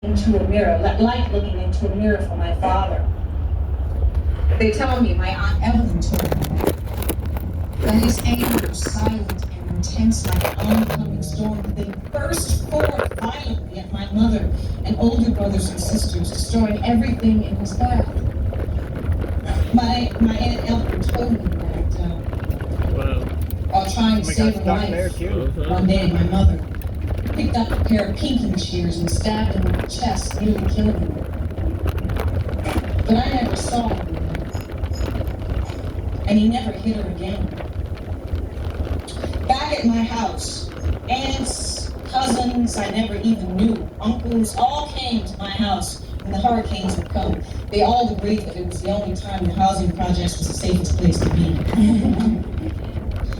into a mirror, like looking into a mirror for my father. They tell me my Aunt Evelyn told me that his anger was silent and intense like an oncoming storm, but they burst forth violently at my mother and older brothers and sisters, destroying everything in his path. My Aunt Evelyn told me that while trying to save her life, one day my mother picked up a pair of pinking shears and stabbed him in the chest, nearly killing him. But I never saw him again, and he never hit her again. Back at my house, aunts, cousins I never even knew, uncles, all came to my house when the hurricanes would come. They all agreed that it was the only time the housing projects was the safest place to be.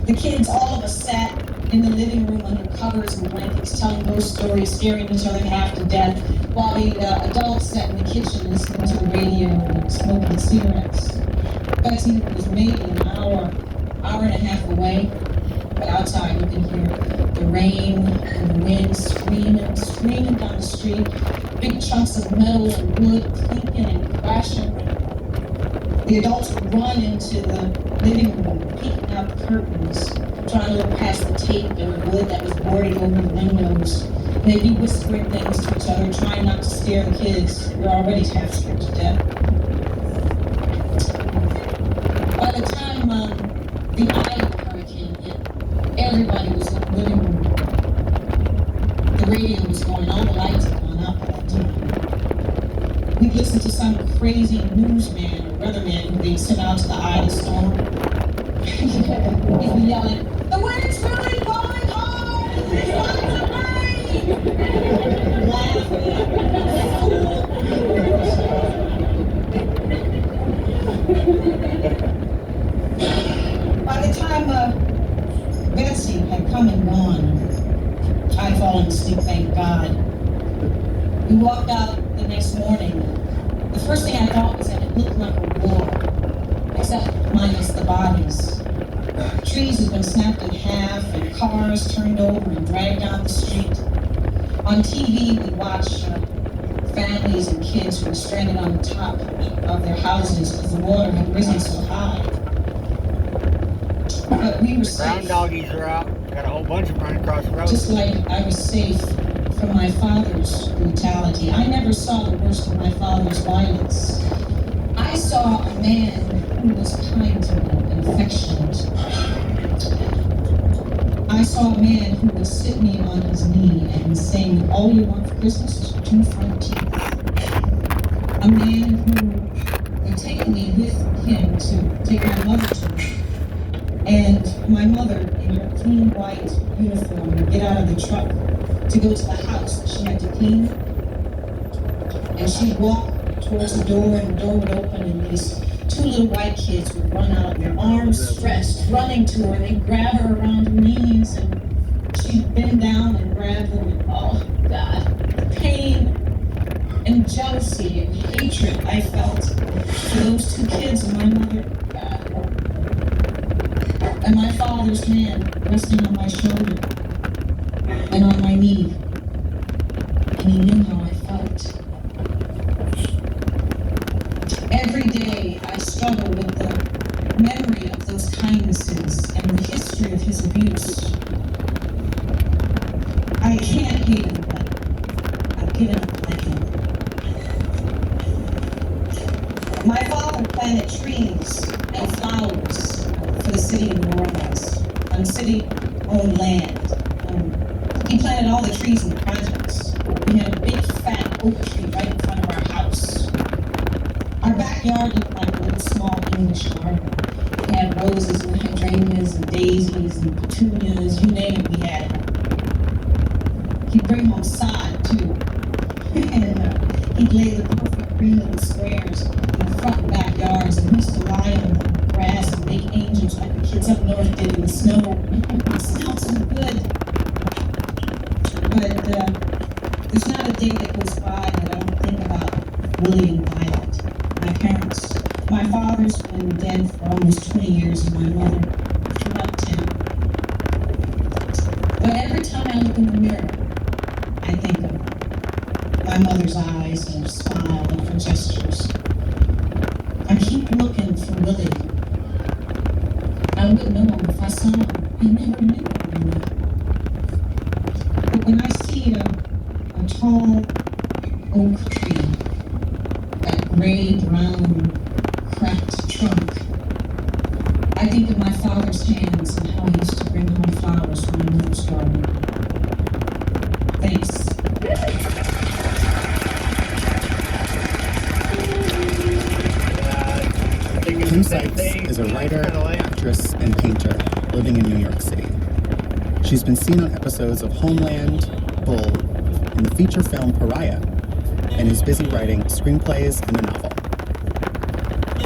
The kids, all of us sat in the living room under covers and blankets, telling ghost stories, scaring each other half to death, while the adults sat in the kitchen listening to the radio and smoking cigarettes. Betsy was maybe an hour and a half away, but outside you can hear the rain and the wind screaming down the street, big chunks of metal and wood clinking and crashing. The adults would run into the living room, peeking out the curtains, trying to look past the tape and the wood that was boarded over the windows. And they'd be whispering things to each other, trying not to scare the kids. They're already half scared to death. By the time the Ida hurricane hit, everybody was in the living room. The radio was going, all the lights had gone out by that time. We'd listen to some crazy newsman or weatherman who they'd sent out to the eye of the storm. He'd be yelling, "The wind's really blowing hard! There's lots of rain!" By the time Betsy had come and gone, I'd fallen asleep, thank God. We walked out the next morning. The first thing I thought was that it looked like a war, except minus the bodies. Trees had been snapped in half and cars turned over and dragged down the street. On TV, we watched families and kids who were stranded on the top of their houses because the water had risen so high. But we were safe. Brown doggies are out. Got a whole bunch of them running across the road. Just like I was safe from my father's brutality. I never saw the worst of my father's violence. I saw a man who was kind to me and affectionate. I saw a man who would sit me on his knee and sing, "All you want for Christmas is 2 front teeth." A man who had taken me with him to take my mother to me. And my mother, in her clean white uniform, would get out of the truck to go to the house that she had to clean. And she'd walk towards the door, and the door would open, and these 2 little white kids would run out, their arms stretched, running to her. They'd grab her around her knees, and she'd bend down and grab them. And oh, God, the pain and jealousy and hatred I felt for those 2 kids and my mother, God. And my father's hand resting on my shoulder and on my knee. And he knew how I felt. Every day I struggle with the memory of those kindnesses and the history of his abuse. I can't hate him, but I've given up on him. My father planted trees and flowers for the city of New Orleans, on city-owned land. He planted all the trees in the projects. We had a big fat oak tree right in front of our house. Our backyard looked like a little small English garden. We had roses and hydrangeas and daisies and petunias, you name it, we had it. He'd bring home sod, too. And he'd lay the perfect green little squares in the front and backyards, and we used to lie on the grass and make angels like the kids up north did in the snow. It smelled so good. But there's not a day that goes by that I don't think about Willie and Violet, my parents. My father's been dead for almost 20 years, and my mother for about 10. But every time I look in the mirror, I think of my mother mother's eyes and her smile and her gestures. I keep looking for Willie. I wouldn't know him if I saw him. I never knew him. But when I see a tall oak tree, that gray-brown, cracked trunk, I think of my father's hands and how he used to bring home flowers from my mother's garden. Thanks. Kim Sykes is a writer, actress, and painter living in New York City. She's been seen on episodes of Homeland, Bull, and the feature film Pariah, and is busy writing screenplays and a novel.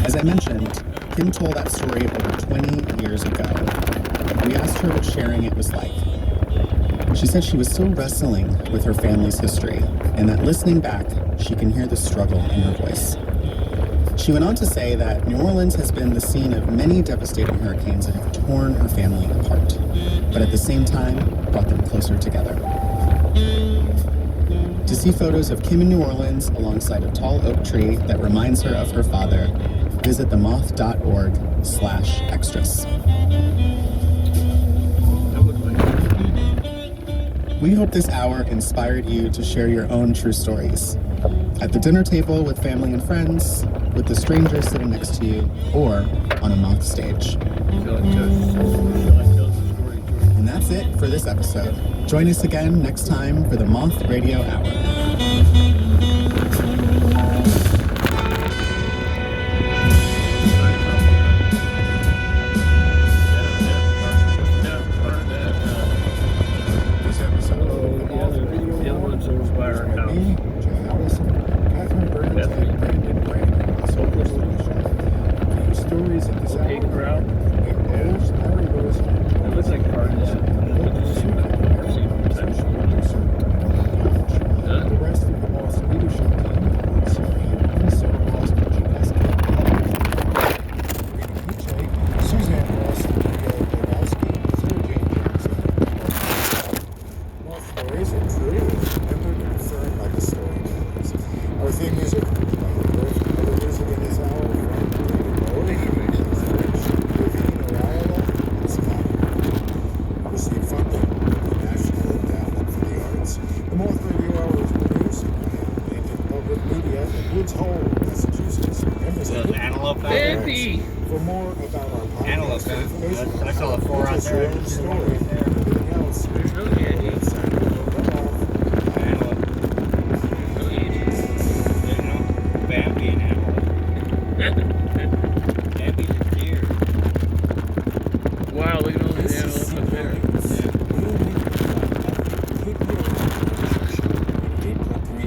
As I mentioned, Kim told that story over 20 years ago. We asked her what sharing it was like. She said she was still wrestling with her family's history, and that listening back, she can hear the struggle in her voice. She went on to say that New Orleans has been the scene of many devastating hurricanes that have torn her family apart, but at the same time, brought them closer together. To see photos of Kim in New Orleans alongside a tall oak tree that reminds her of her father, visit themoth.org/extras. We hope this hour inspired you to share your own true stories. At the dinner table with family and friends, with the stranger sitting next to you, or on a Moth stage. And that's it for this episode. Join us again next time for the Moth Radio Hour. For more about our podcast information, I saw the four out there. Story, everything else. There's really any Antelope. Bambi and antelope. Bambi's a deer. Wow, look at all these antelopes up there.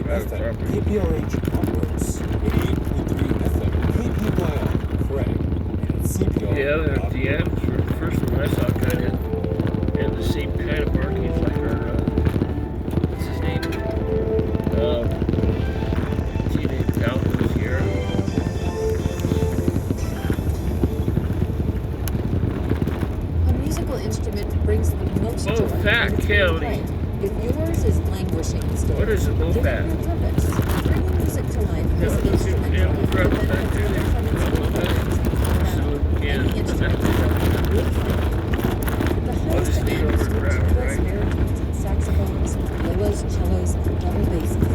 KPRH upwards with 8.3 FM. KPYL, correct. CPR. Yeah, the Adams were the first one I saw kind of had the same kind of markings like our, what's his name? Teenage Falcon Sierra. A musical instrument brings the most joy. Fat when it's County. played. If yours is languishing still, What is a give it Mopat? your purpose. Bringing music to life Yeah, is let's see what the instrumental. animal grab back there. From its Yeah. any instrument with the I'll just highest leave demand over is and grab it, tubas, right? baritones, and saxophones, violas, cellos, and double basses. If you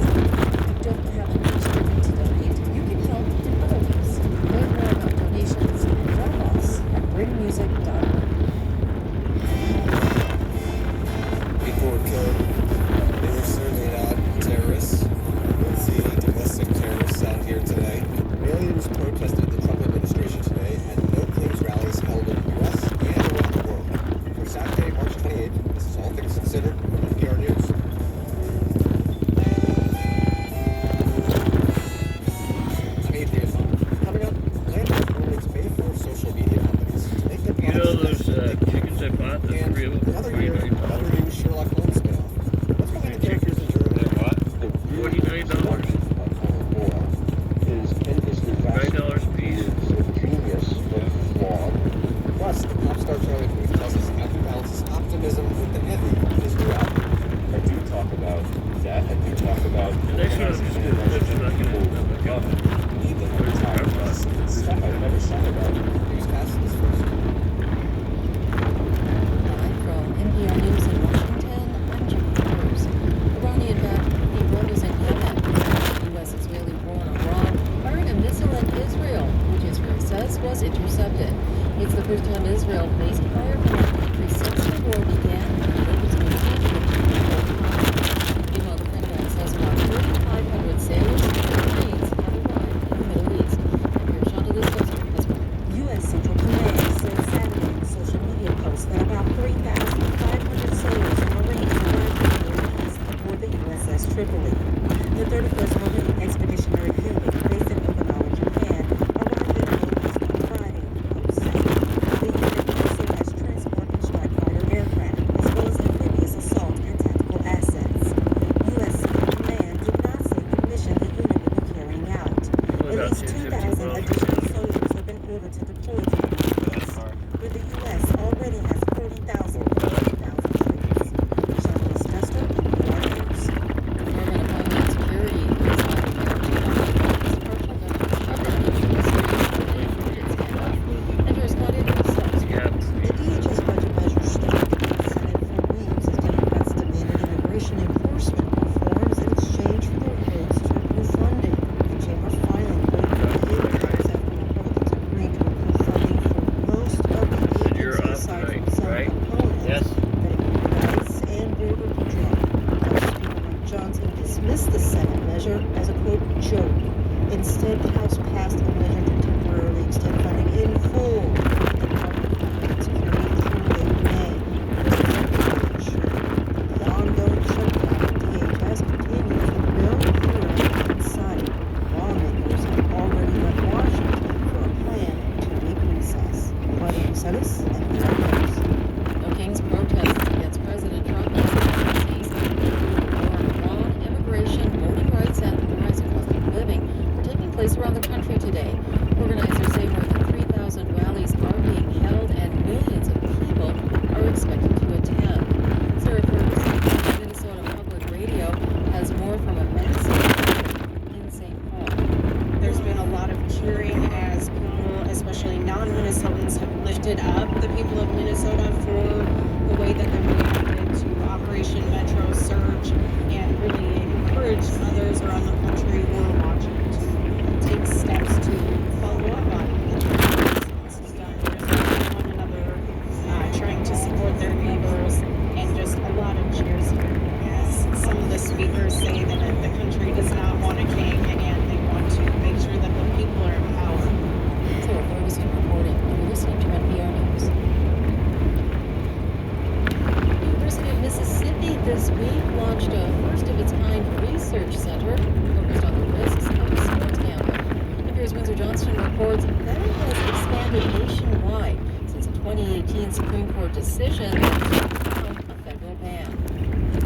don't have an instrument to donate, you can help in other ways. Learn more about donations and drop-offs at bringmusic.org. People were killed. They were certainly not terrorists. Let's see domestic terrorists out here today. Aliens protested the Trump administration today at no claims rallies held in the U.S. and around the world. For Saturday, March 28th, this is All Things Considered from NPR News. It's not going to look up. Need the advertising stuff I've never thought about. Newscast is first. Live from NPR News in Washington, I'm Jenny Rose. Iranian-backed Houthi rebels in Yemen. The U.S.-Israeli war on Iran firing a missile at Israel, which Israel says was intercepted. It's the first time Israel faced fire from that country since the war began and able to maintain the peaceful conflict. Meanwhile, the Pentagon says about 3,500 sailors and Marines have arrived in the Middle East. And here's Chandelier has more. U.S. Central Command said Saturday in a social media post that about 3,500 sailors and Marines arrived in the Middle East aboard the USS Tripoli. The 31st Marine Expeditionary Unit, based in Okinawa, Japan, arrived in the Middle East on Friday, the post said. The unit also has transport and strike fighter aircraft, as well as amphibious assault and tactical assets. U.S. Central Command did not say the mission the unit would be carrying out. At least 2,000 additional soldiers have been ordered to deploy to the Middle East, where the U.S. already has 30,000 troops. Charles Nestor, NPR News. Department of Homeland Security is and here's Claudia Newsom. Yeah. The DHS budget measures stand in the Senate for weeks as Democrats demanded immigration enforcement reforms in exchange for their votes to approve funding. The chamber filing voted for years after Republicans agreed to approve funding for most of the You're agency off aside tonight, from some right? components Yes. that include ICE and Border Patrol. House Speaker Mike Johnson dismissed the Senate measure as a quote joke. Instead, the House passed a measure to temporarily extend funding in full to the Department of Homeland Security through late May. The ongoing shutdown at DHS continues with no hearing in sight. Lawmakers have already left Washington for a planned 2-week recess. Claudia Newsom, NPR News. No King's protests against President Trump and his policies, war on Iran, immigration, voting rights, and the rising cost of living are taking place around the country today. Organizers say more than 3,000 rallies are being held and millions of people are expected to attend. Sarah Ferguson, Minnesota Public Radio, has more from a massive in St. Paul. There's been a lot of cheering as people, especially non-Minnesotans, have lifted up the people of Minnesota for the way that they've reacted to Operation Metro Surge and really encouraged others around the country who are watching to take steps to follow up on what this has done. There's one another trying to support their neighbors and just a lot of cheers here as some of the speakers say that the country does not want a king and they want to make sure that the people are empowered. Sarah Ferguson reporting. You're listening to NPR News. The University of Mississippi this week launched a first-of-its-kind research center focused on the risks of sports gambling. NPR's Windsor Johnston reports that it has expanded nationwide since a 2018 Supreme Court decision found a federal ban.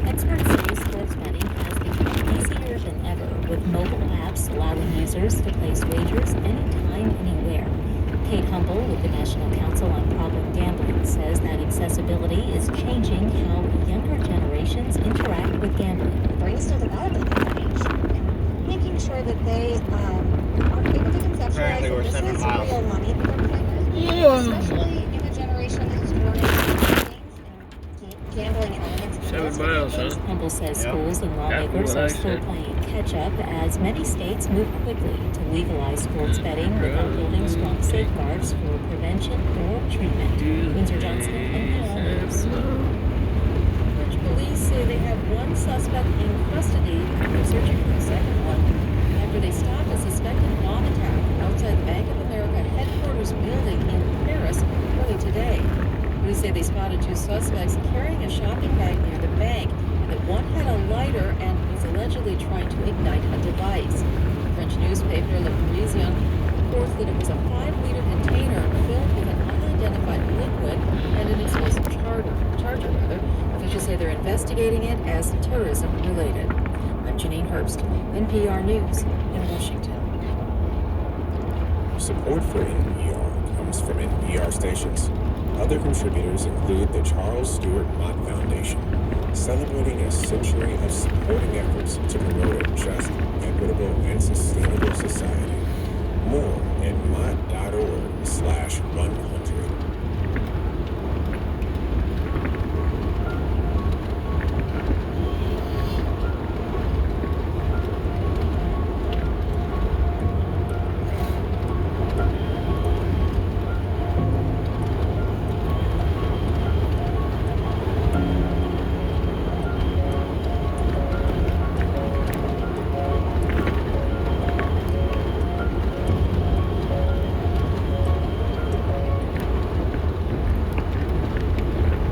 Experts say sports betting has become easier than ever, with mobile apps allowing users to place wagers anytime, anywhere. Kate Humble with the National Council on Problem Gambling says that accessibility is changing how younger generations interact with gambling. Brains still developing information and making sure that they are able to conceptualize Apparently that we're this 7 is miles. real money that they're playing with, especially in a generation that's grown into things and gambling elements. 7 miles, huh? Humble says Yep. schools and lawmakers are still playing catch-up as many states move quickly to legalize sports betting without building strong safeguards for prevention or treatment. Windsor Johnston, NPR News. French police say they have one suspect in custody. They're searching for a second one after they stopped a suspected bomb attack outside the Bank of America headquarters building in Paris early today. Police say they spotted two suspects carrying a shopping bag near the bank, and that one had a lighter and was allegedly trying to ignite a device. The French newspaper Le Parisien reports that it was a 5-liter container filled with an unidentified liquid and an explosive charger. Officials say they're investigating it as terrorism-related. I'm Janine Herbst, NPR News in Washington. Support for NPR comes from NPR stations. Other contributors include the Charles Stewart Mott Foundation, celebrating a century of supporting efforts to promote a just, equitable, and sustainable society. More at mott.org/100.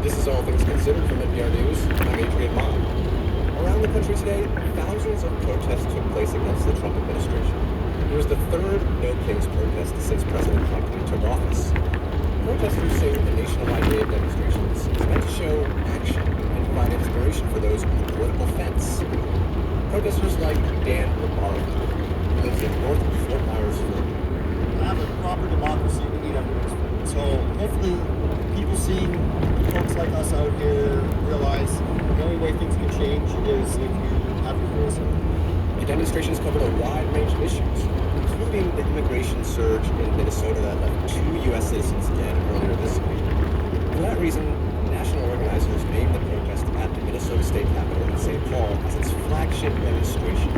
This is All Things Considered from NPR News. I'm Adrian Mott. Around the country today, thousands of protests took place against the Trump administration. It was the third No Kings protest since President Trump took office. Protesters say the nationwide day of demonstrations is meant to show action and provide inspiration for those on the political fence. Protesters like Dan Barbaro, who lives in North Fort Myers, Florida. To have a proper democracy, we need everyone's vote. So hopefully people seeing folks like us out here realize the only way things can change is if you have your voice. The demonstrations covered a wide range of issues, including the immigration surge in Minnesota that left 2 U.S. citizens dead earlier this week. For that reason, national organizers named the protest at the Minnesota State Capitol in St. Paul as its flagship demonstration.